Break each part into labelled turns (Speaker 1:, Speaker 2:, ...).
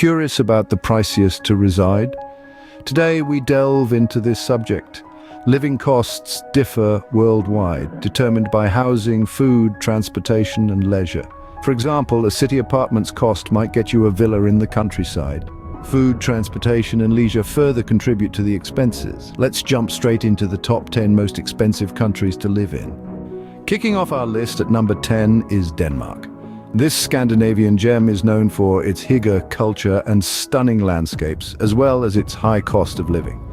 Speaker 1: Curious about the priciest to reside? Today we delve into this subject. Living costs differ worldwide, determined by housing, food, transportation, and leisure. For example, a city apartment's cost might get you a villa in the countryside. Food, transportation, and leisure further contribute to the expenses. Let's jump straight into the top 10 most expensive countries to live in. Kicking off our list at number 10 is Denmark. This Scandinavian gem is known for its hygge culture and stunning landscapes, as well as its high cost of living.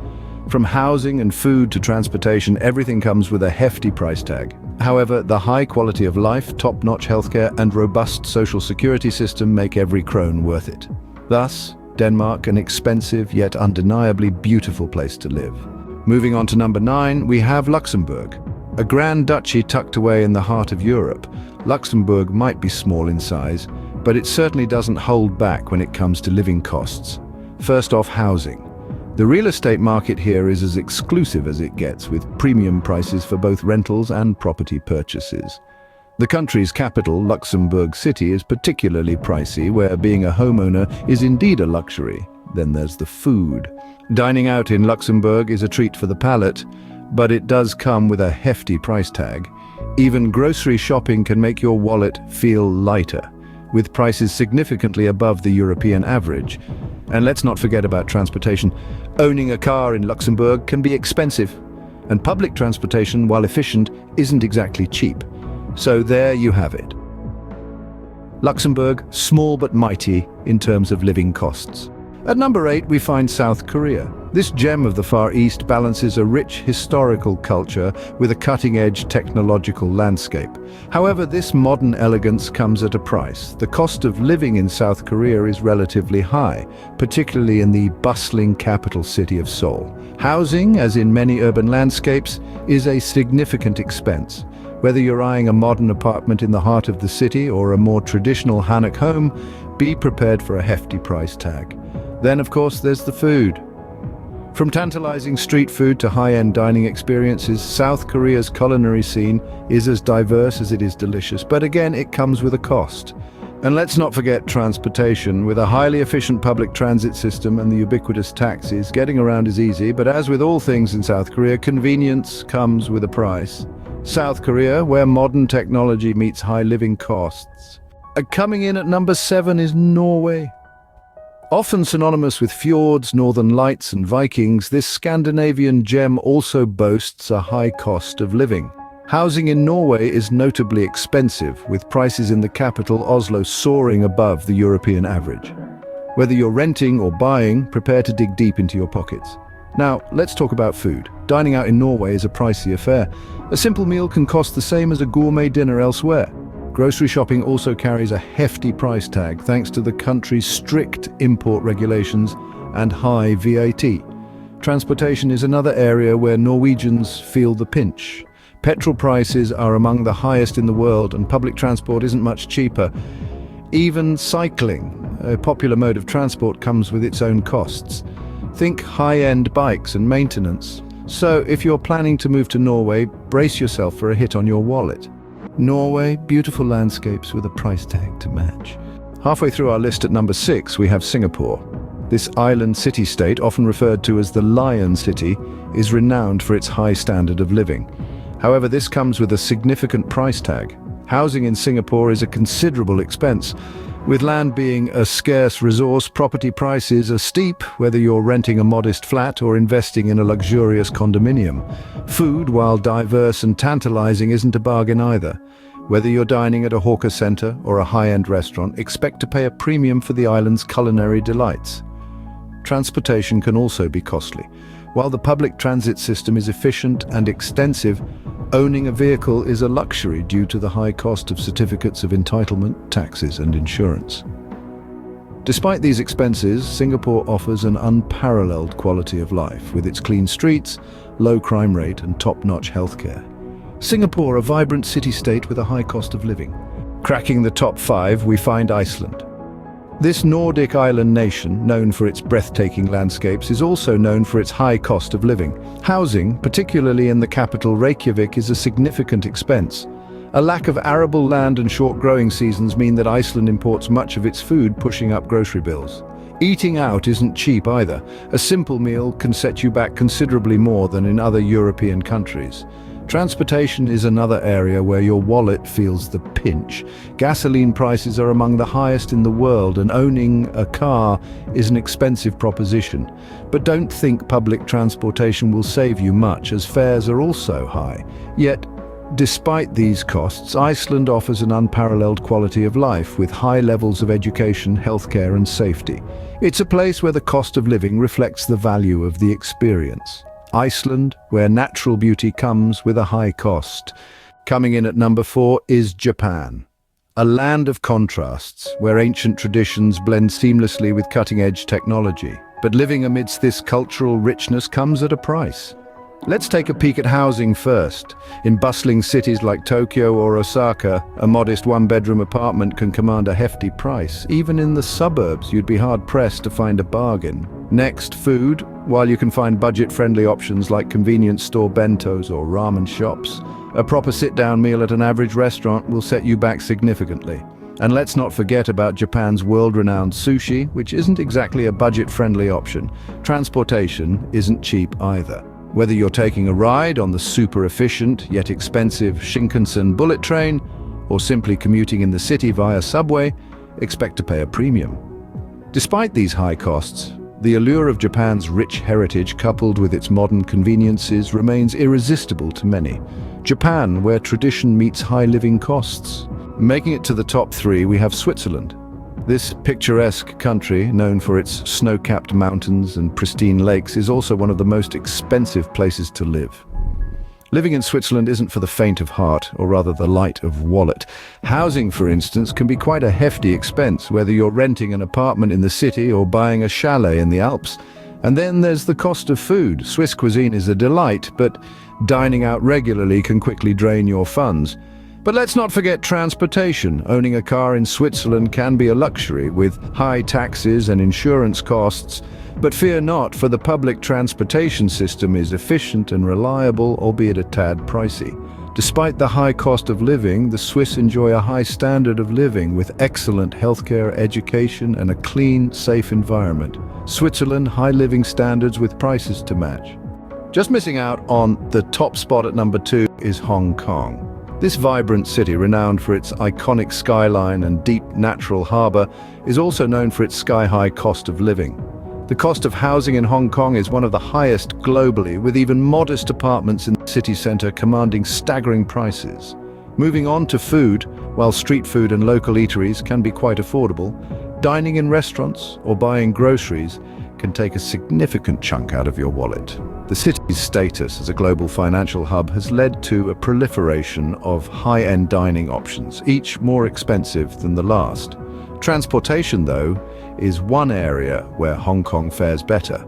Speaker 1: From housing and food to transportation, everything comes with a hefty price tag. However, the high quality of life, top-notch healthcare, and robust social security system make every krone worth it. Thus, Denmark, an expensive yet undeniably beautiful place to live. Moving on to number 9, we have Luxembourg. A grand duchy tucked away in the heart of Europe, Luxembourg might be small in size, but it certainly doesn't hold back when it comes to living costs. First off, housing. The real estate market here is as exclusive as it gets, with premium prices for both rentals and property purchases. The country's capital, Luxembourg City, is particularly pricey, where being a homeowner is indeed a luxury. Then there's the food. Dining out in Luxembourg is a treat for the palate, but it does come with a hefty price tag. Even grocery shopping can make your wallet feel lighter, with prices significantly above the European average. And let's not forget about transportation. Owning a car in Luxembourg can be expensive, and public transportation, while efficient, isn't exactly cheap. So there you have it. Luxembourg, small but mighty in terms of living costs. At number 8, we find South Korea. This gem of the Far East balances a rich historical culture with a cutting-edge technological landscape. However, this modern elegance comes at a price. The cost of living in South Korea is relatively high, particularly in the bustling capital city of Seoul. Housing, as in many urban landscapes, is a significant expense. Whether you're eyeing a modern apartment in the heart of the city or a more traditional Hanok home, be prepared for a hefty price tag. Then, of course, there's the food. From tantalizing street food to high-end dining experiences, South Korea's culinary scene is as diverse as it is delicious, but again, it comes with a cost. And let's not forget transportation. With a highly efficient public transit system and the ubiquitous taxis, getting around is easy, but as with all things in South Korea, convenience comes with a price. South Korea, where modern technology meets high living costs. Coming in at number 7 is Norway. Often synonymous with fjords, northern lights, and Vikings, this Scandinavian gem also boasts a high cost of living. Housing in Norway is notably expensive, with prices in the capital, Oslo, soaring above the European average. Whether you're renting or buying, prepare to dig deep into your pockets. Now, let's talk about food. Dining out in Norway is a pricey affair. A simple meal can cost the same as a gourmet dinner elsewhere. Grocery shopping also carries a hefty price tag thanks to the country's strict import regulations and high VAT. Transportation is another area where Norwegians feel the pinch. Petrol prices are among the highest in the world, and public transport isn't much cheaper. Even cycling, a popular mode of transport, comes with its own costs. Think high-end bikes and maintenance. So if you're planning to move to Norway, brace yourself for a hit on your wallet. Norway, beautiful landscapes with a price tag to match. Halfway through our list at number 6, we have Singapore. This island city-state, often referred to as the Lion City, is renowned for its high standard of living. However, this comes with a significant price tag. Housing in Singapore is a considerable expense. With land being a scarce resource, property prices are steep, whether you're renting a modest flat or investing in a luxurious condominium. Food, while diverse and tantalizing, isn't a bargain either. Whether you're dining at a hawker center or a high-end restaurant, expect to pay a premium for the island's culinary delights. Transportation can also be costly. While the public transit system is efficient and extensive, owning a vehicle is a luxury due to the high cost of certificates of entitlement, taxes, and insurance. Despite these expenses, Singapore offers an unparalleled quality of life with its clean streets, low crime rate, and top-notch healthcare. Singapore, a vibrant city-state with a high cost of living. Cracking the top 5, we find Iceland. This Nordic island nation, known for its breathtaking landscapes, is also known for its high cost of living. Housing, particularly in the capital Reykjavik, is a significant expense. A lack of arable land and short growing seasons mean that Iceland imports much of its food, pushing up grocery bills. Eating out isn't cheap either. A simple meal can set you back considerably more than in other European countries. Transportation is another area where your wallet feels the pinch. Gasoline prices are among the highest in the world, and owning a car is an expensive proposition. But don't think public transportation will save you much, as fares are also high. Yet, despite these costs, Iceland offers an unparalleled quality of life with high levels of education, healthcare and safety. It's a place where the cost of living reflects the value of the experience. Iceland, where natural beauty comes with a high cost. Coming in at number 4 is Japan. A land of contrasts, where ancient traditions blend seamlessly with cutting-edge technology. But living amidst this cultural richness comes at a price. Let's take a peek at housing first. In bustling cities like Tokyo or Osaka, a modest one-bedroom apartment can command a hefty price. Even in the suburbs, you'd be hard-pressed to find a bargain. Next, food. While you can find budget-friendly options like convenience store bentos or ramen shops, a proper sit-down meal at an average restaurant will set you back significantly. And let's not forget about Japan's world-renowned sushi, which isn't exactly a budget-friendly option. Transportation isn't cheap either. Whether you're taking a ride on the super-efficient yet expensive Shinkansen bullet train or simply commuting in the city via subway, expect to pay a premium. Despite these high costs, the allure of Japan's rich heritage coupled with its modern conveniences remains irresistible to many. Japan, where tradition meets high living costs. Making it to the top 3, we have Switzerland. This picturesque country, known for its snow-capped mountains and pristine lakes, is also one of the most expensive places to live. Living in Switzerland isn't for the faint of heart, or rather the light of wallet. Housing, for instance, can be quite a hefty expense, whether you're renting an apartment in the city or buying a chalet in the Alps. And then there's the cost of food. Swiss cuisine is a delight, but dining out regularly can quickly drain your funds. But let's not forget transportation. Owning a car in Switzerland can be a luxury, with high taxes and insurance costs. But fear not, for the public transportation system is efficient and reliable, albeit a tad pricey. Despite the high cost of living, the Swiss enjoy a high standard of living with excellent healthcare, education, and a clean, safe environment. Switzerland, high living standards with prices to match. Just missing out on the top spot at number 2 is Hong Kong. This vibrant city, renowned for its iconic skyline and deep natural harbor, is also known for its sky-high cost of living. The cost of housing in Hong Kong is one of the highest globally, with even modest apartments in the city centre commanding staggering prices. Moving on to food, while street food and local eateries can be quite affordable, dining in restaurants or buying groceries can take a significant chunk out of your wallet. The city's status as a global financial hub has led to a proliferation of high-end dining options, each more expensive than the last. Transportation, though, is one area where Hong Kong fares better.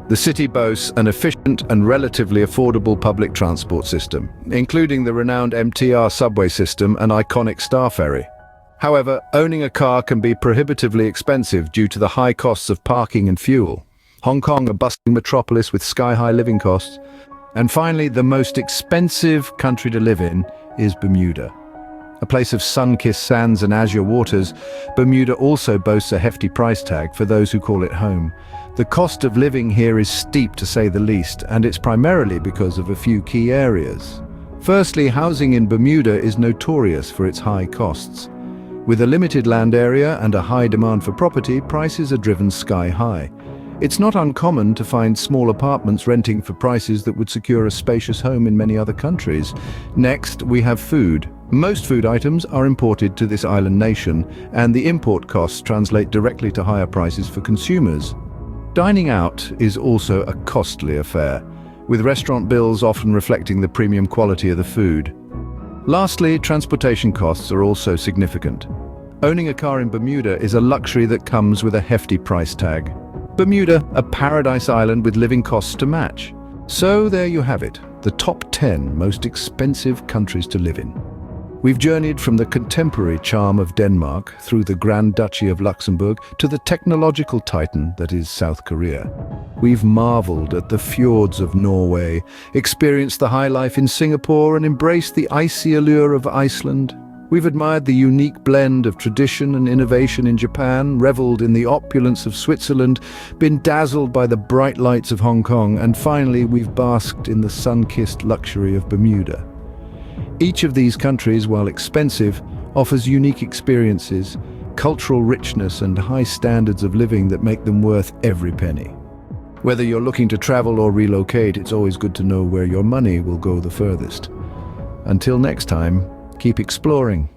Speaker 1: The city boasts an efficient and relatively affordable public transport system, including the renowned MTR subway system and iconic Star Ferry. However, owning a car can be prohibitively expensive due to the high costs of parking and fuel. Hong Kong, a bustling metropolis with sky-high living costs. And finally, the most expensive country to live in is Bermuda. A place of sun-kissed sands and azure waters, Bermuda also boasts a hefty price tag for those who call it home. The cost of living here is steep, to say the least, and it's primarily because of a few key areas. Firstly, housing in Bermuda is notorious for its high costs. With a limited land area and a high demand for property, prices are driven sky-high. It's not uncommon to find small apartments renting for prices that would secure a spacious home in many other countries. Next, we have food. Most food items are imported to this island nation, and the import costs translate directly to higher prices for consumers. Dining out is also a costly affair, with restaurant bills often reflecting the premium quality of the food. Lastly, transportation costs are also significant. Owning a car in Bermuda is a luxury that comes with a hefty price tag. Bermuda, a paradise island with living costs to match. So there you have it, the top 10 most expensive countries to live in. We've journeyed from the contemporary charm of Denmark through the Grand Duchy of Luxembourg to the technological titan that is South Korea. We've marveled at the fjords of Norway, experienced the high life in Singapore, and embraced the icy allure of Iceland. We've admired the unique blend of tradition and innovation in Japan, reveled in the opulence of Switzerland, been dazzled by the bright lights of Hong Kong, and finally we've basked in the sun-kissed luxury of Bermuda. Each of these countries, while expensive, offers unique experiences, cultural richness and high standards of living that make them worth every penny. Whether you're looking to travel or relocate, it's always good to know where your money will go the furthest. Until next time, keep exploring.